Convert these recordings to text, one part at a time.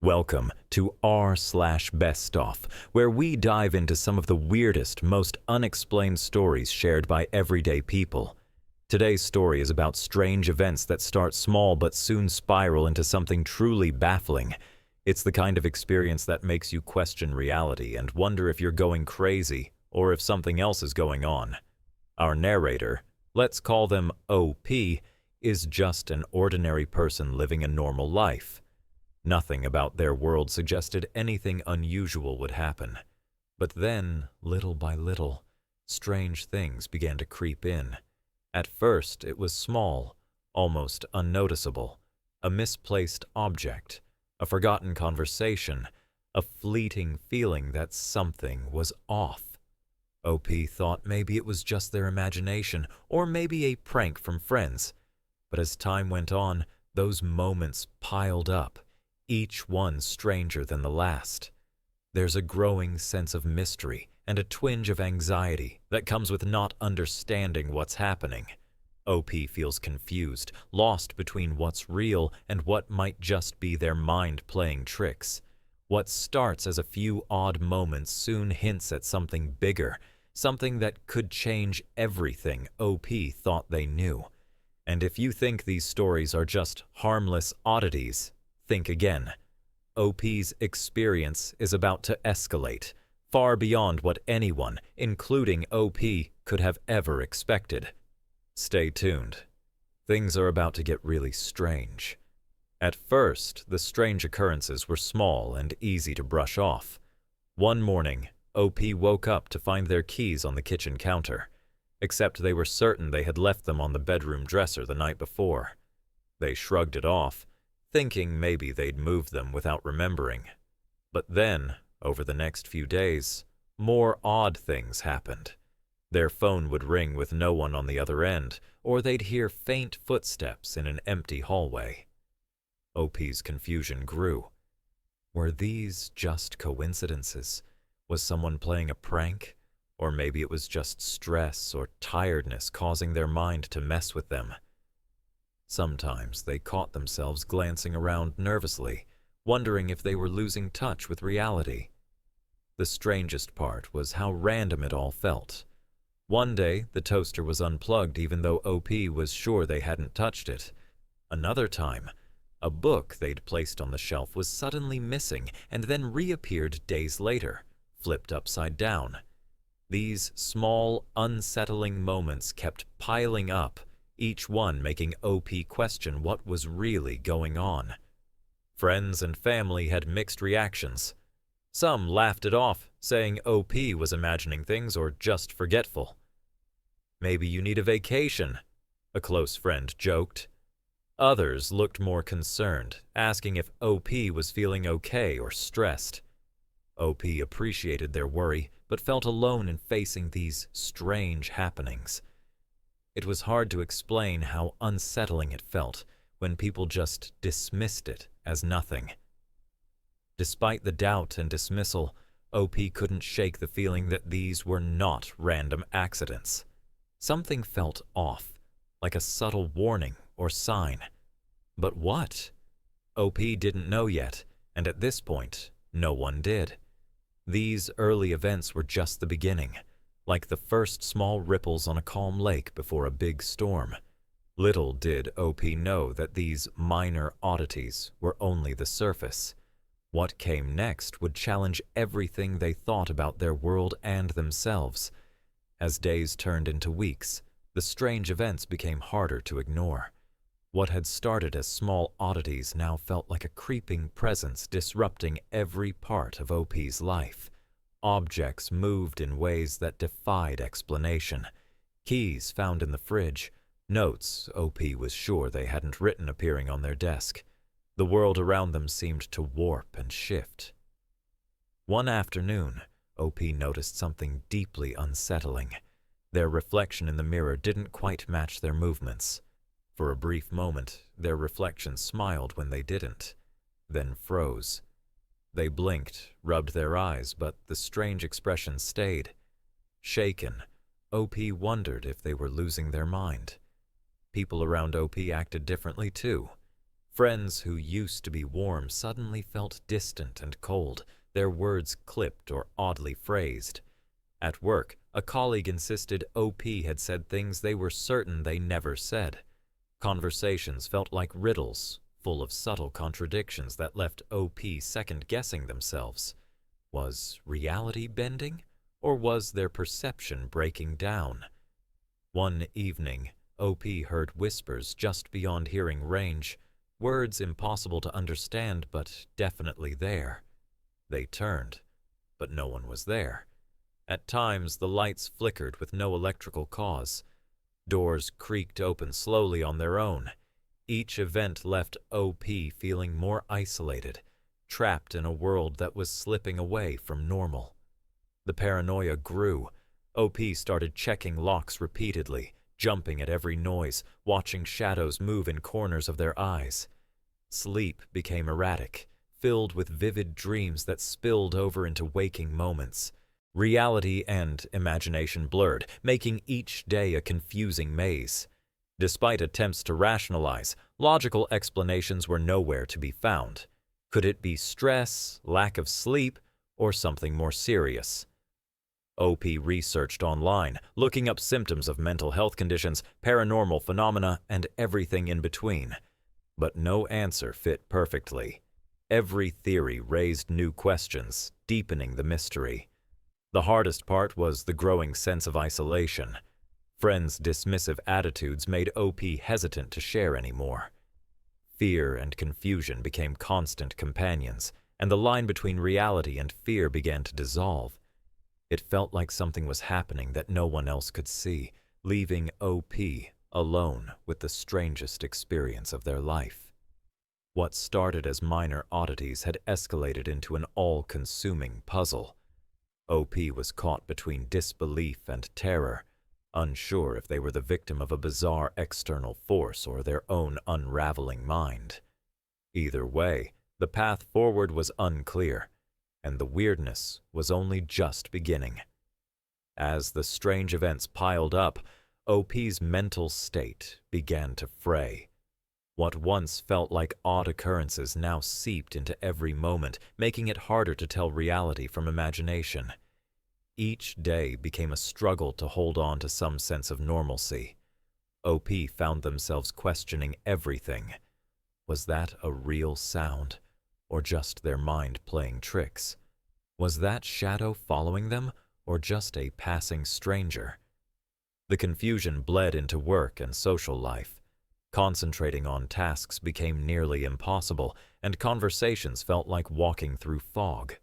Welcome to r/Bestof, where we dive into some of the weirdest, most unexplained stories shared by everyday people. Today's story is about strange events that start small but soon spiral into something truly baffling. It's the kind of experience that makes you question reality and wonder if you're going crazy or if something else is going on. Our narrator, let's call them OP, is just an ordinary person living a normal life. Nothing about their world suggested anything unusual would happen. But then, little by little, strange things began to creep in. At first, it was small, almost unnoticeable, a misplaced object, a forgotten conversation, a fleeting feeling that something was off. OP thought maybe it was just their imagination, or maybe a prank from friends. But as time went on, those moments piled up, each one stranger than the last. There's a growing sense of mystery and a twinge of anxiety that comes with not understanding what's happening. OP feels confused, lost between what's real and what might just be their mind playing tricks. What starts as a few odd moments soon hints at something bigger, something that could change everything OP thought they knew. And if you think these stories are just harmless oddities, think again. OP's experience is about to escalate, far beyond what anyone, including OP, could have ever expected. Stay tuned. Things are about to get really strange. At first, the strange occurrences were small and easy to brush off. One morning, OP woke up to find their keys on the kitchen counter, except they were certain they had left them on the bedroom dresser the night before. They shrugged it off, thinking maybe they'd moved them without remembering. But then, over the next few days, more odd things happened. Their phone would ring with no one on the other end, or they'd hear faint footsteps in an empty hallway. OP's confusion grew. Were these just coincidences? Was someone playing a prank? Or maybe it was just stress or tiredness causing their mind to mess with them. Sometimes they caught themselves glancing around nervously, wondering if they were losing touch with reality. The strangest part was how random it all felt. One day, the toaster was unplugged even though OP was sure they hadn't touched it. Another time, a book they'd placed on the shelf was suddenly missing and then reappeared days later, flipped upside down. These small, unsettling moments kept piling up, each one making OP question what was really going on. Friends and family had mixed reactions. Some laughed it off, saying OP was imagining things or just forgetful. "Maybe you need a vacation," a close friend joked. Others looked more concerned, asking if OP was feeling okay or stressed. OP appreciated their worry, but felt alone in facing these strange happenings. It was hard to explain how unsettling it felt when people just dismissed it as nothing. Despite the doubt and dismissal, OP couldn't shake the feeling that these were not random accidents. Something felt off, like a subtle warning or sign. But what? OP didn't know yet, and at this point, no one did. These early events were just the beginning, like the first small ripples on a calm lake before a big storm. Little did OP know that these minor oddities were only the surface. What came next would challenge everything they thought about their world and themselves. As days turned into weeks, the strange events became harder to ignore. What had started as small oddities now felt like a creeping presence disrupting every part of OP's life. Objects moved in ways that defied explanation. Keys found in the fridge, notes OP was sure they hadn't written appearing on their desk. The world around them seemed to warp and shift. One afternoon, OP noticed something deeply unsettling. Their reflection in the mirror didn't quite match their movements. For a brief moment, their reflection smiled when they didn't, then froze. They blinked, rubbed their eyes, but the strange expression stayed. Shaken, OP wondered if they were losing their mind. People around OP acted differently too. Friends who used to be warm suddenly felt distant and cold, their words clipped or oddly phrased. At work, a colleague insisted OP had said things they were certain they never said. Conversations felt like riddles, full of subtle contradictions that left OP second-guessing themselves. Was reality bending, or was their perception breaking down? One evening, OP heard whispers just beyond hearing range, words impossible to understand but definitely there. They turned, but no one was there. At times, the lights flickered with no electrical cause. Doors creaked open slowly on their own. Each event left OP feeling more isolated, trapped in a world that was slipping away from normal. The paranoia grew. OP started checking locks repeatedly, jumping at every noise, watching shadows move in corners of their eyes. Sleep became erratic, filled with vivid dreams that spilled over into waking moments. Reality and imagination blurred, making each day a confusing maze. Despite attempts to rationalize, logical explanations were nowhere to be found. Could it be stress, lack of sleep, or something more serious? OP researched online, looking up symptoms of mental health conditions, paranormal phenomena, and everything in between. But no answer fit perfectly. Every theory raised new questions, deepening the mystery. The hardest part was the growing sense of isolation. Friends' dismissive attitudes made OP hesitant to share anymore. Fear and confusion became constant companions, and the line between reality and fear began to dissolve. It felt like something was happening that no one else could see, leaving OP alone with the strangest experience of their life. What started as minor oddities had escalated into an all-consuming puzzle. OP was caught between disbelief and terror, unsure if they were the victim of a bizarre external force or their own unraveling mind. Either way, the path forward was unclear, and the weirdness was only just beginning. As the strange events piled up, OP's mental state began to fray. What once felt like odd occurrences now seeped into every moment, making it harder to tell reality from imagination. Each day became a struggle to hold on to some sense of normalcy. OP found themselves questioning everything. Was that a real sound, or just their mind playing tricks? Was that shadow following them, or just a passing stranger? The confusion bled into work and social life. Concentrating on tasks became nearly impossible, and conversations felt like walking through fog.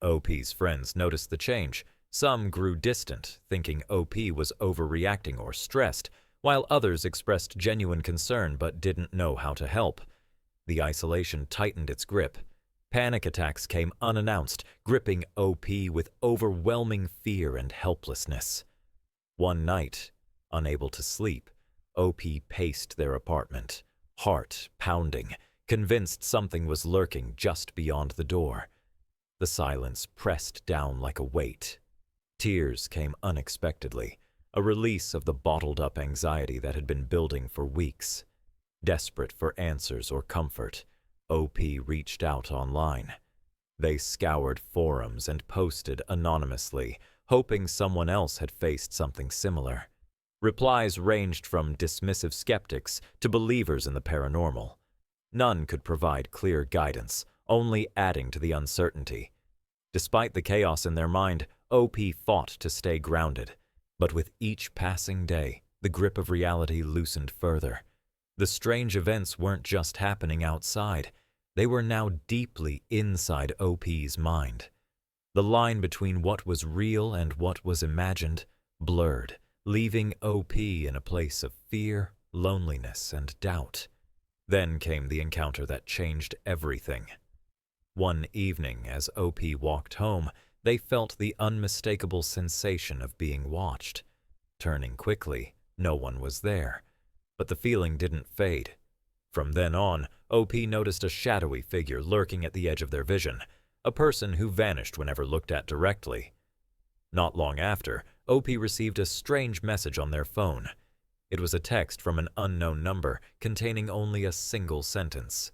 OP's friends noticed the change. Some grew distant, thinking OP was overreacting or stressed, while others expressed genuine concern but didn't know how to help. The isolation tightened its grip. Panic attacks came unannounced, gripping OP with overwhelming fear and helplessness. One night, unable to sleep, OP paced their apartment, heart pounding, convinced something was lurking just beyond the door. The silence pressed down like a weight. Tears came unexpectedly, a release of the bottled-up anxiety that had been building for weeks. Desperate for answers or comfort, OP reached out online. They scoured forums and posted anonymously, hoping someone else had faced something similar. Replies ranged from dismissive skeptics to believers in the paranormal. None could provide clear guidance, only adding to the uncertainty. Despite the chaos in their mind, OP fought to stay grounded. But with each passing day, the grip of reality loosened further. The strange events weren't just happening outside. They were now deeply inside OP's mind. The line between what was real and what was imagined blurred, leaving OP in a place of fear, loneliness, and doubt. Then came the encounter that changed everything. One evening, as OP walked home, they felt the unmistakable sensation of being watched. Turning quickly, no one was there, but the feeling didn't fade. From then on, OP noticed a shadowy figure lurking at the edge of their vision, a person who vanished whenever looked at directly. Not long after, OP received a strange message on their phone. It was a text from an unknown number containing only a single sentence.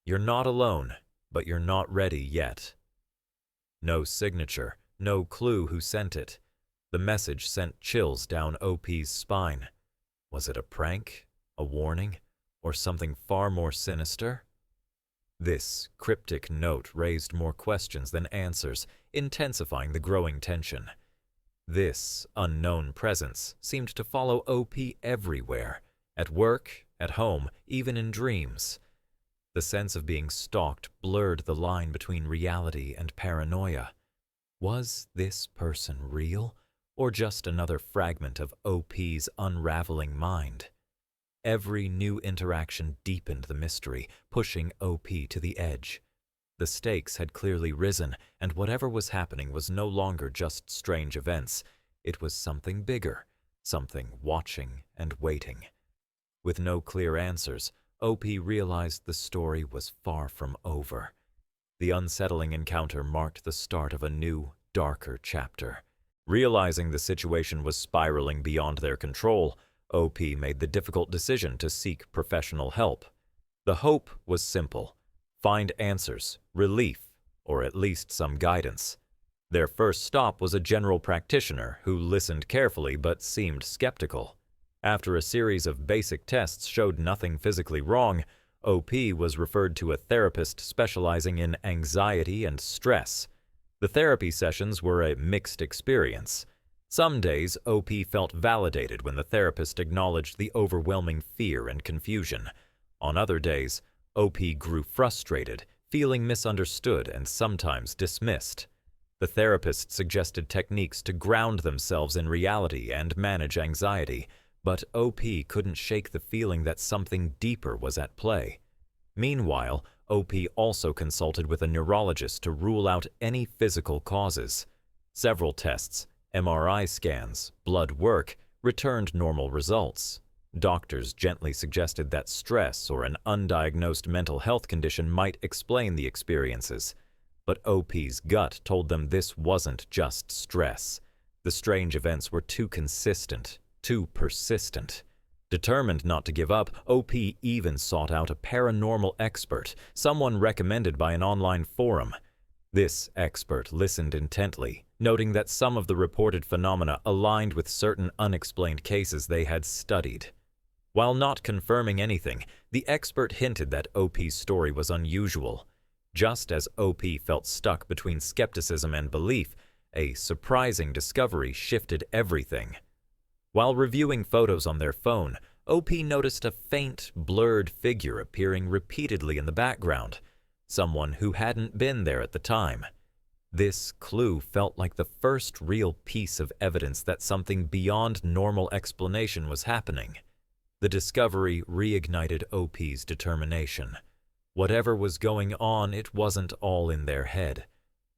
"You're not alone, but you're not ready yet." No signature, no clue who sent it. The message sent chills down OP's spine. Was it a prank, a warning, or something far more sinister? This cryptic note raised more questions than answers, intensifying the growing tension. This unknown presence seemed to follow OP everywhere, at work, at home, even in dreams. The sense of being stalked blurred the line between reality and paranoia. Was this person real, or just another fragment of OP's unraveling mind? Every new interaction deepened the mystery, pushing OP to the edge. The stakes had clearly risen, and whatever was happening was no longer just strange events. It was something bigger, something watching and waiting. With no clear answers, OP realized the story was far from over. The unsettling encounter marked the start of a new, darker chapter. Realizing the situation was spiraling beyond their control, OP made the difficult decision to seek professional help. The hope was simple: find answers, relief, or at least some guidance. Their first stop was a general practitioner who listened carefully but seemed skeptical. After a series of basic tests showed nothing physically wrong, OP was referred to a therapist specializing in anxiety and stress. The therapy sessions were a mixed experience. Some days, OP felt validated when the therapist acknowledged the overwhelming fear and confusion. On other days, OP grew frustrated, feeling misunderstood and sometimes dismissed. The therapist suggested techniques to ground themselves in reality and manage anxiety, but OP couldn't shake the feeling that something deeper was at play. Meanwhile, OP also consulted with a neurologist to rule out any physical causes. Several tests, MRI scans, blood work, returned normal results. Doctors gently suggested that stress or an undiagnosed mental health condition might explain the experiences. But OP's gut told them this wasn't just stress. The strange events were too consistent, too persistent. Determined not to give up, OP even sought out a paranormal expert, someone recommended by an online forum. This expert listened intently, noting that some of the reported phenomena aligned with certain unexplained cases they had studied. While not confirming anything, the expert hinted that OP's story was unusual. Just as OP felt stuck between skepticism and belief, a surprising discovery shifted everything. While reviewing photos on their phone, OP noticed a faint, blurred figure appearing repeatedly in the background, someone who hadn't been there at the time. This clue felt like the first real piece of evidence that something beyond normal explanation was happening. The discovery reignited OP's determination. Whatever was going on, it wasn't all in their head.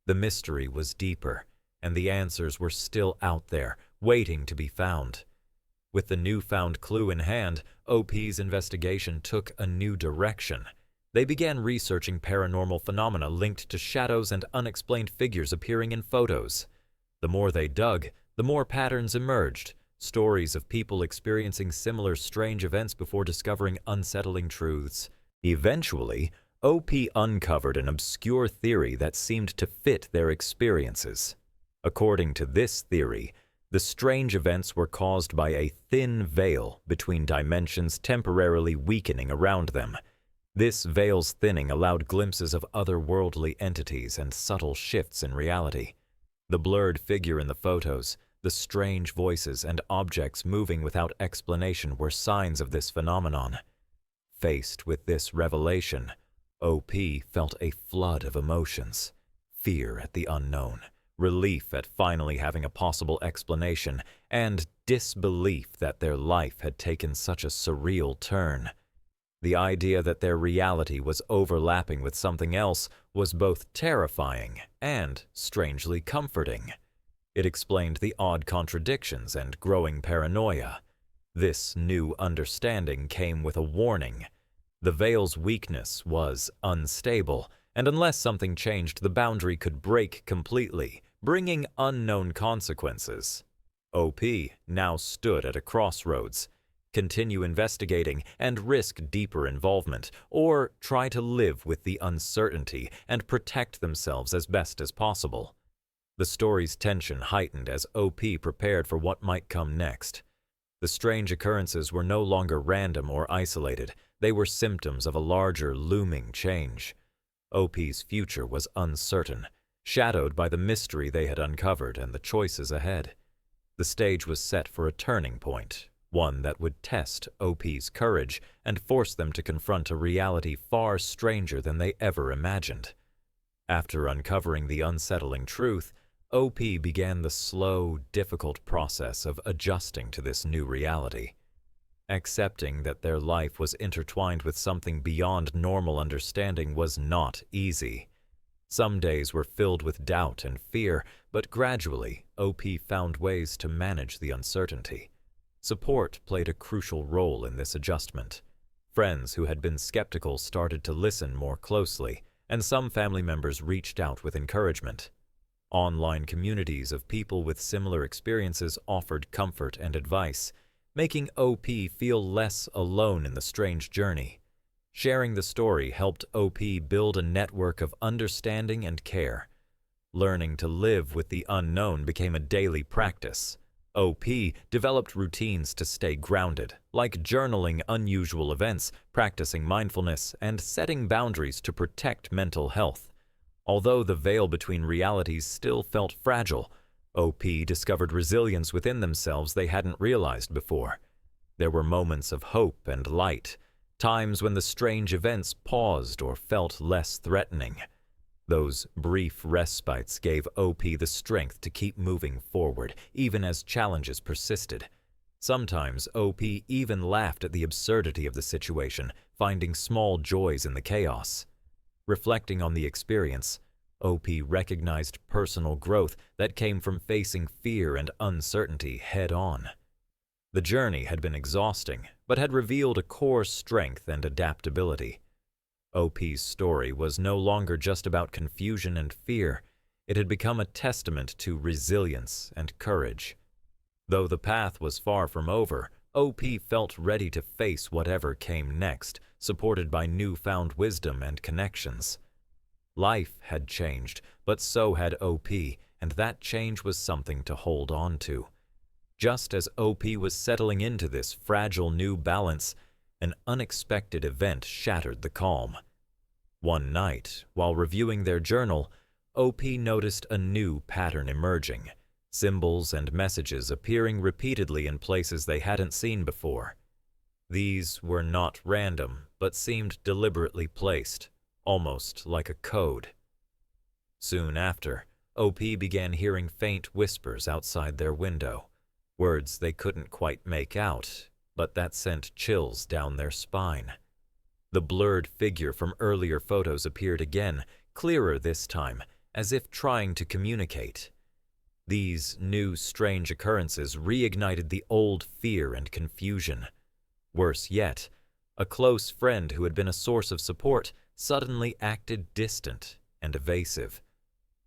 The mystery was deeper, and the answers were still out there, waiting to be found. With the newfound clue in hand, OP's investigation took a new direction. They began researching paranormal phenomena linked to shadows and unexplained figures appearing in photos. The more they dug, the more patterns emerged, stories of people experiencing similar strange events before discovering unsettling truths. Eventually, OP uncovered an obscure theory that seemed to fit their experiences. According to this theory, the strange events were caused by a thin veil between dimensions temporarily weakening around them. This veil's thinning allowed glimpses of otherworldly entities and subtle shifts in reality. The blurred figure in the photos, the strange voices and objects moving without explanation were signs of this phenomenon. Faced with this revelation, OP felt a flood of emotions: fear at the unknown, relief at finally having a possible explanation, and disbelief that their life had taken such a surreal turn. The idea that their reality was overlapping with something else was both terrifying and strangely comforting. It explained the odd contradictions and growing paranoia. This new understanding came with a warning. The veil's weakness was unstable, and unless something changed, the boundary could break completely, bringing unknown consequences. OP now stood at a crossroads. continue investigating and risk deeper involvement, or try to live with the uncertainty and protect themselves as best as possible. The story's tension heightened as OP prepared for what might come next. The strange occurrences were no longer random or isolated. They were symptoms of a larger, looming change. OP's future was uncertain, shadowed by the mystery they had uncovered and the choices ahead. The stage was set for a turning point, one that would test OP's courage and force them to confront a reality far stranger than they ever imagined. After uncovering the unsettling truth, OP began the slow, difficult process of adjusting to this new reality. Accepting that their life was intertwined with something beyond normal understanding was not easy. Some days were filled with doubt and fear, but gradually, OP found ways to manage the uncertainty. Support played a crucial role in this adjustment. Friends who had been skeptical started to listen more closely, and some family members reached out with encouragement. Online communities of people with similar experiences offered comfort and advice, making OP feel less alone in the strange journey. Sharing the story helped OP build a network of understanding and care. Learning to live with the unknown became a daily practice. OP developed routines to stay grounded, like journaling unusual events, practicing mindfulness, and setting boundaries to protect mental health. Although the veil between realities still felt fragile, OP discovered resilience within themselves they hadn't realized before. There were moments of hope and light, times when the strange events paused or felt less threatening. Those brief respites gave OP the strength to keep moving forward, even as challenges persisted. Sometimes OP even laughed at the absurdity of the situation, finding small joys in the chaos. Reflecting on the experience, OP recognized personal growth that came from facing fear and uncertainty head-on. The journey had been exhausting, but had revealed a core strength and adaptability. OP's story was no longer just about confusion and fear. It had become a testament to resilience and courage. Though the path was far from over, OP felt ready to face whatever came next, supported by newfound wisdom and connections. Life had changed, but so had OP, and that change was something to hold on to. Just as OP was settling into this fragile new balance, an unexpected event shattered the calm. One night, while reviewing their journal, OP noticed a new pattern emerging, symbols and messages appearing repeatedly in places they hadn't seen before. These were not random, but seemed deliberately placed, almost like a code. Soon after, OP began hearing faint whispers outside their window, words they couldn't quite make out, but that sent chills down their spine. The blurred figure from earlier photos appeared again, clearer this time, as if trying to communicate. These new strange occurrences reignited the old fear and confusion. Worse yet, a close friend who had been a source of support suddenly acted distant and evasive.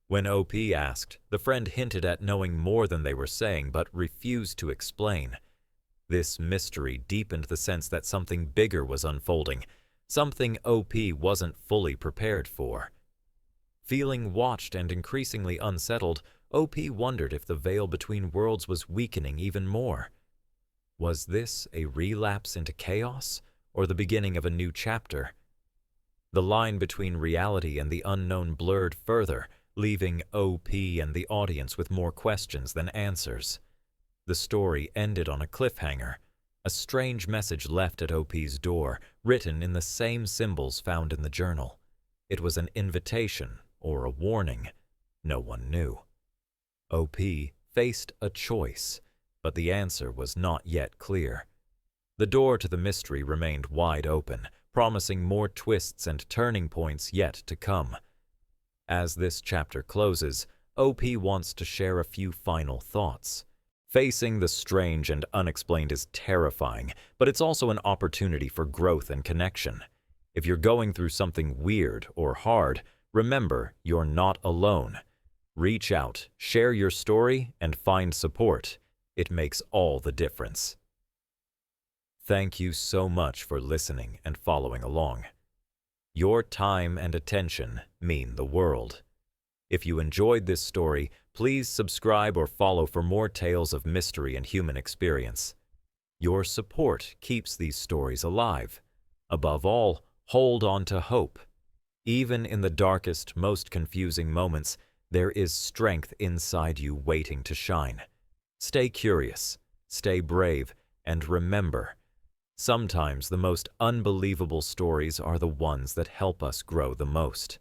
When OP asked, the friend hinted at knowing more than they were saying but refused to explain. This mystery deepened the sense that something bigger was unfolding, something OP wasn't fully prepared for. Feeling watched and increasingly unsettled, OP wondered if the veil between worlds was weakening even more. Was this a relapse into chaos, or the beginning of a new chapter? The line between reality and the unknown blurred further, leaving OP and the audience with more questions than answers. The story ended on a cliffhanger, a strange message left at OP's door, written in the same symbols found in the journal. It was an invitation or a warning. No one knew. OP faced a choice, but the answer was not yet clear. The door to the mystery remained wide open, promising more twists and turning points yet to come. As this chapter closes, OP wants to share a few final thoughts. Facing the strange and unexplained is terrifying, but it's also an opportunity for growth and connection. If you're going through something weird or hard, remember you're not alone. Reach out, share your story, and find support. It makes all the difference. Thank you so much for listening and following along. Your time and attention mean the world. If you enjoyed this story, please subscribe or follow for more tales of mystery and human experience. Your support keeps these stories alive. Above all, hold on to hope. Even in the darkest, most confusing moments, there is strength inside you waiting to shine. Stay curious, stay brave, and remember, sometimes the most unbelievable stories are the ones that help us grow the most.